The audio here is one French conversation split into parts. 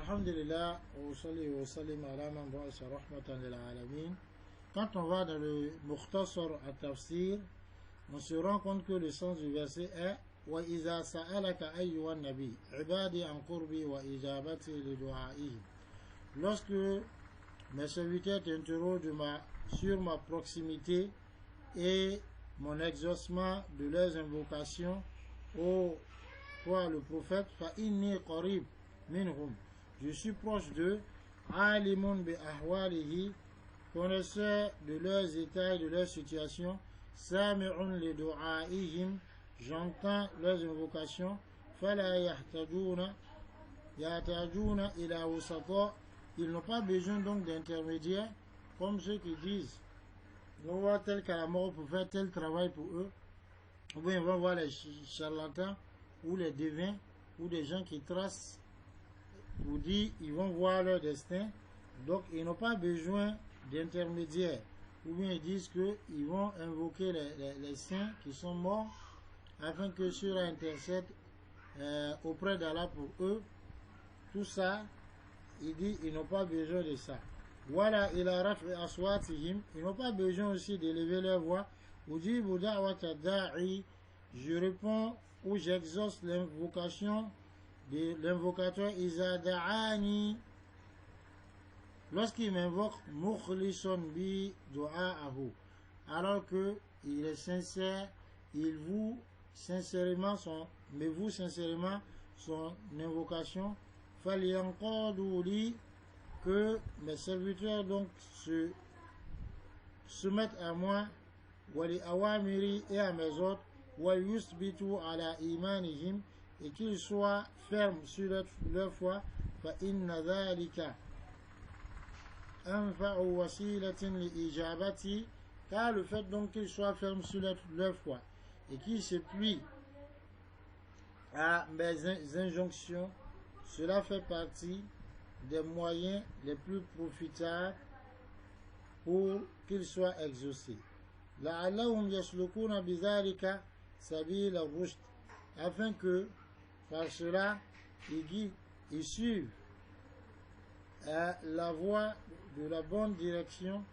Alhamdulillah, wa salli wa sallim ala man ba'asa rahmatan lil alamin. Quand on va dans le Mukhtasar at-Tafsir, on se rend compte que le sens du verset est wa iza sa'alaka ayyuhan nabi ibadi an qurbi wa ijabati li du'aihim. Lorsque mes serviteurs t'interrogent sur ma proximité et mon exaucement de leurs invocations, ô toi le prophète, fa inni qarib minhum, je suis proche d'eux, alimun bi ahwalihi, connaisseur de leurs états et de leur situation, sami'un li du'aihim, j'entends leurs invocations, fala yahtajuna ila wasata, ils n'ont pas besoin donc d'intermédiaires, comme ceux qui disent on va tel qu'à la mort pour faire tel travail pour eux, ou bien on va voir les charlatans ou les devins ou des gens qui tracent pour dire ils vont voir leur destin, donc ils n'ont pas besoin d'intermédiaires, ou bien ils disent qu'ils vont invoquer les saints qui sont morts afin que ceux-là intercèdent auprès d'Allah pour eux. Tout ça, il dit ils n'ont pas besoin de ça. Voilà, il a raf'i aswatihim, ils n'ont pas besoin aussi d'élever leur voix. Ujibu da'wata da'i, je réponds ou j'exauce l'invocation de l'invocateur Iza da'ani, lorsqu'il m'invoque mukhlisun bi du'a'ahu, alors que il est sincère, il voue sincèrement mais vous sincèrement son invocation. Falyanqadu li, que mes serviteurs donc se mettent à moi, wali awamiri, et à mes ordres, wa yusbitu ala imanihim, et qu'ils soient fermes sur leur foi, fa inna dhalika anfa'u wasilatin li ijabati, car le fait donc qu'ils soient fermes sur leur foi et qu'ils se plient à mes injonctions, cela fait partie des moyens les plus profitables pour qu'ils soient exaucés. La'allahum yaslukuna bidhalika sabil ar-rushd, afin que par cela ils suivent la voie de la bonne direction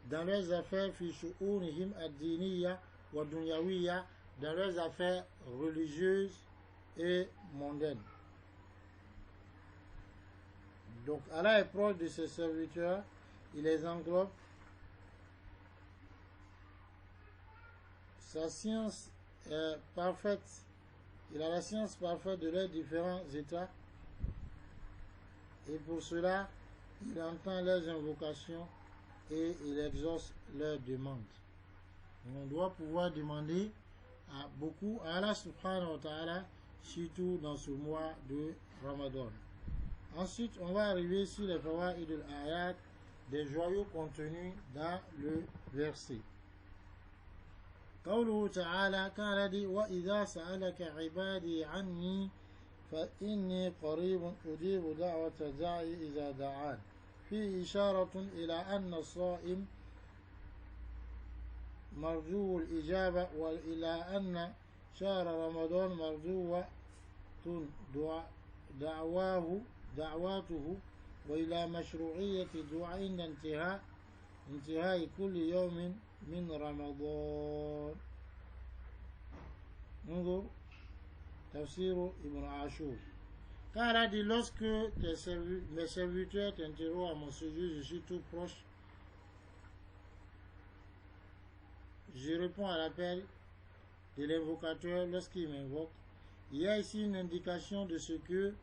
dans leurs affaires fi shu'unihim ad-diniyya wa dunyawiyya, dans leurs affaires religieuses et mondaines. Donc Allah est proche de ses serviteurs, il les englobe. Sa science est parfaite, il a la science parfaite de leurs différents états, et pour cela il entend leurs invocations et il exauce leurs demandes. On doit pouvoir demander beaucoup à Allah subhanahu wa ta'ala, surtout dans ce mois de Ramadan. Ensuite, on va arriver sur les fawaïd al-ayat, des joyaux contenus dans le verset. قوله تعالى قال دي وإذا سألك عبادي عني فإني قريب أجيب دعوة الداعي إذا دعان، فيه إشارة إلى أن الصائم مرجو الإجابة، وإلى أن شهر رمضان مرجوة دعواته، وإلى مشروعية الدعاء عند انتهاء كل يوم من رمضان. انظر تفسير ابن عاشور. Car a dit, lorsque mes serviteurs t'interrogent à mon sujet, je suis tout proche, je réponds à l'appel de l'invocateur lorsqu'il m'invoque. Il y a ici une indication de ce que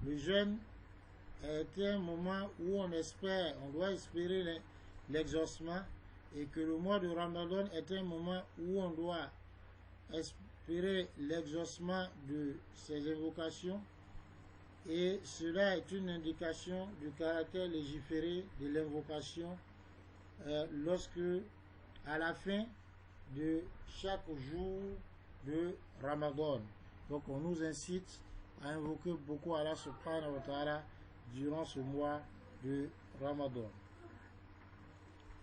le jeûne est un moment où on doit espérer l'exaucement, et que le mois de Ramadan est un moment où on doit espérer l'exaucement de ces invocations, et cela est une indication du caractère légiféré de l'invocation lorsque, à la fin de chaque jour de Ramadan. Donc on nous incite à invoquer beaucoup Allah subhanahu wa ta'ala durant ce mois de Ramadan.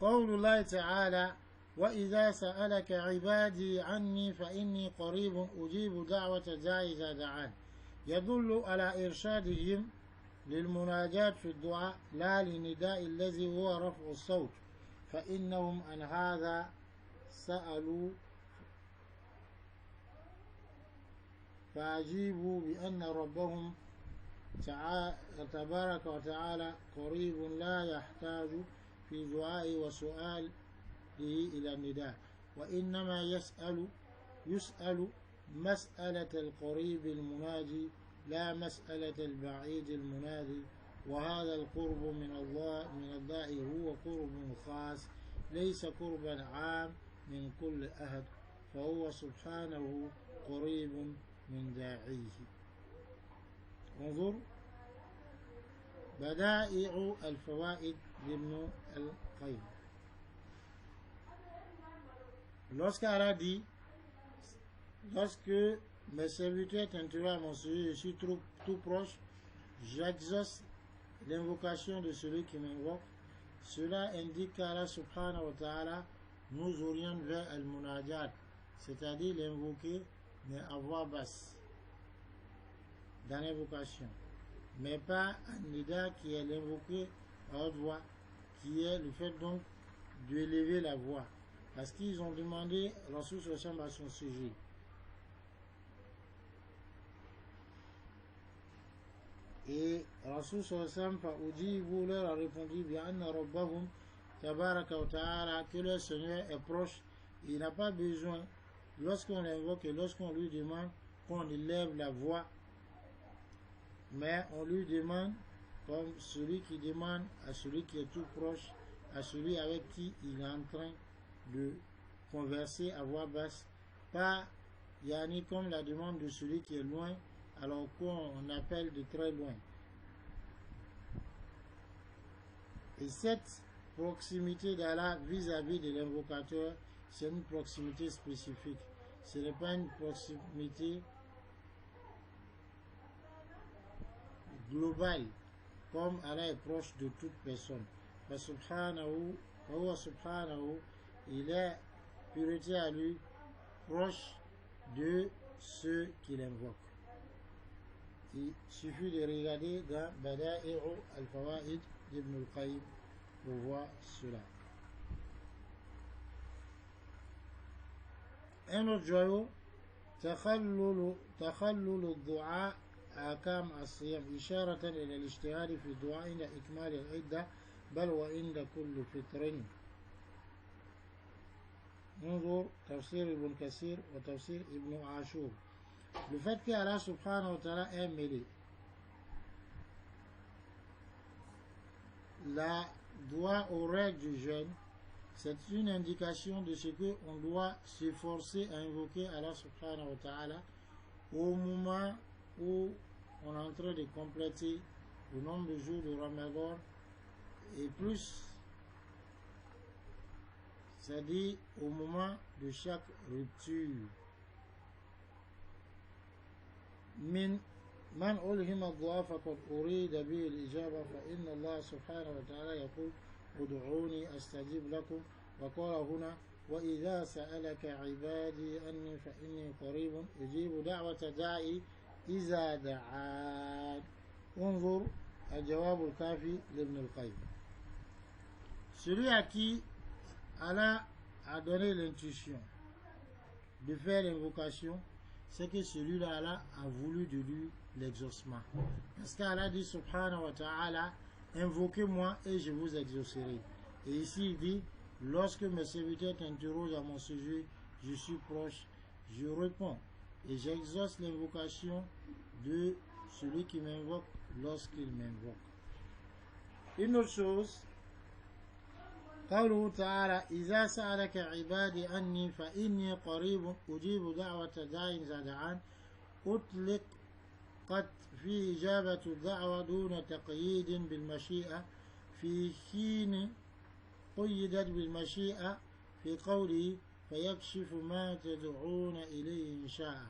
قول الله تعالى وإذا سألك عبادي عني فإني قريب أجيب دعوة الداعي إذا دعان، يدل على إرشادهم للمناجاة في الدعاء لا للنداء الذي هو رفع الصوت، فإنهم عن هذا سألوا فأجيبوا بأن ربهم تبارك وتعالى قريب لا يحتاج في دعائه وسؤاله إلى النداء، وإنما يسأل مسألة القريب المناجي لا مسألة البعيد المنادي، وهذا القرب من الله هو قرب خاص ليس قربا عام من كل أحد، فهو سبحانه قريب من داعيه. انظر بدائع الفوائد لابن القيم. Lorsqu'Allah dit, lorsque mes serviteurs t'interrogent à mon sujet, je suis tout proche, j'exauce l'invocation de celui qui m'invoque, cela indique qu'Allah subhanahu wa ta'ala nous oriente vers al-munajat, c'est-à-dire l'invoquer mais à voix basse dans l'invocation, mais pas un nida qui est l'invoqué à haute voix, qui est le fait donc d'élever la voix, parce qu'ils ont demandé Rasul sallallahu à son sujet. Et Rasul sallallahu vous leur a répondu bien rabbahum tabaraka wa ta'ala, que le Seigneur est proche, il n'a pas besoin lorsqu'on l'invoque et lorsqu'on lui demande qu'on élève la voix, mais on lui demande comme celui qui demande à celui qui est tout proche, à celui avec qui il est en train de converser à voix basse, pas yani comme la demande de celui qui est loin alors qu'on appelle de très loin. Et cette proximité d'Allah vis-à-vis de l'invocateur, c'est une proximité spécifique, ce n'est pas une proximité globale, comme Allah est proche de toute personne. Subhanahu, il est pureté à lui, proche de ceux qui l'invoquent. Il suffit de regarder dans Bada'i'u al-Fawaid d'Ibn al-Qayyim pour voir cela. Un autre joyau, تخلل الدعاء أحكام الصيام إشارة إلى الاجتهاد في الدعاء عند إكمال العدة بل وعند كل فطر. انظر تفسير ابن كثير وتفسير ابن عاشور. Le fait qu'Allah subhanahu wa ta'ala est mêlé la doigt aux règles du jeûne, c'est une indication de ce qu'on doit s'efforcer à invoquer Allah subhanahu wa ta'ala au moment où on est en train de compléter le nombre de jours de Ramadan et plus, c'est-à-dire au moment de chaque rupture. من ألهم الدعاء فقد أريد به الإجابة، فإن الله سبحانه وتعالى يقول ادعوني أستجيب لكم، وقال هنا وإذا سألك عبادي أني فإني قريب أجيب دعوة داعي إذا دعان. انظر الجواب الكافي لابن القيم. Celui à qui Allah a donné l'intuition de faire l'invocation, c'est que celui-là a voulu de lui l'exaucement. Parce qu'Allah dit subhanahu wa ta'ala, invoquez-moi et je vous exaucerai. Et ici il dit, lorsque mes serviteurs t'interrogent à mon sujet, je suis proche, je réponds et j'exauce l'invocation de celui qui m'invoque lorsqu'il m'invoque. Une autre chose, قوله تعالى إذا سألك عبادي عني فإني قريب أجيب دعوة داع إذا دعان، أطلقت في إجابة الدعوة دون تقييد بالمشيئة، في حين قيدت بالمشيئة في قوله فيكشف ما تدعون إليه إن شاء،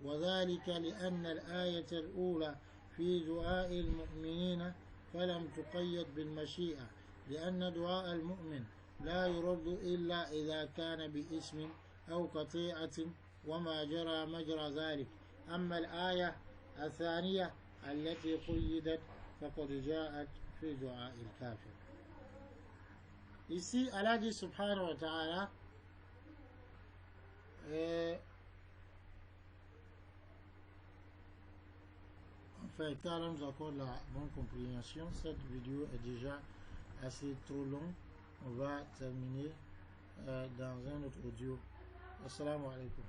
وذلك لأن الآية الأولى في دعاء المؤمنين فلم تقيد بالمشيئة، لأن دعاء المؤمن لا يرد إلا إذا كان باسم أو قطيعة وما جرى مجرى ذلك. أما الآية الثانية التي قيدت فقد جاءت في دعاء الكافر. Ici, Allah dit subhanahu wa ta'ala, enfin, car nous accorde la bonne compréhension, cette vidéo est déjà assez trop longue. On va terminer dans un autre audio. Assalamu alaikum.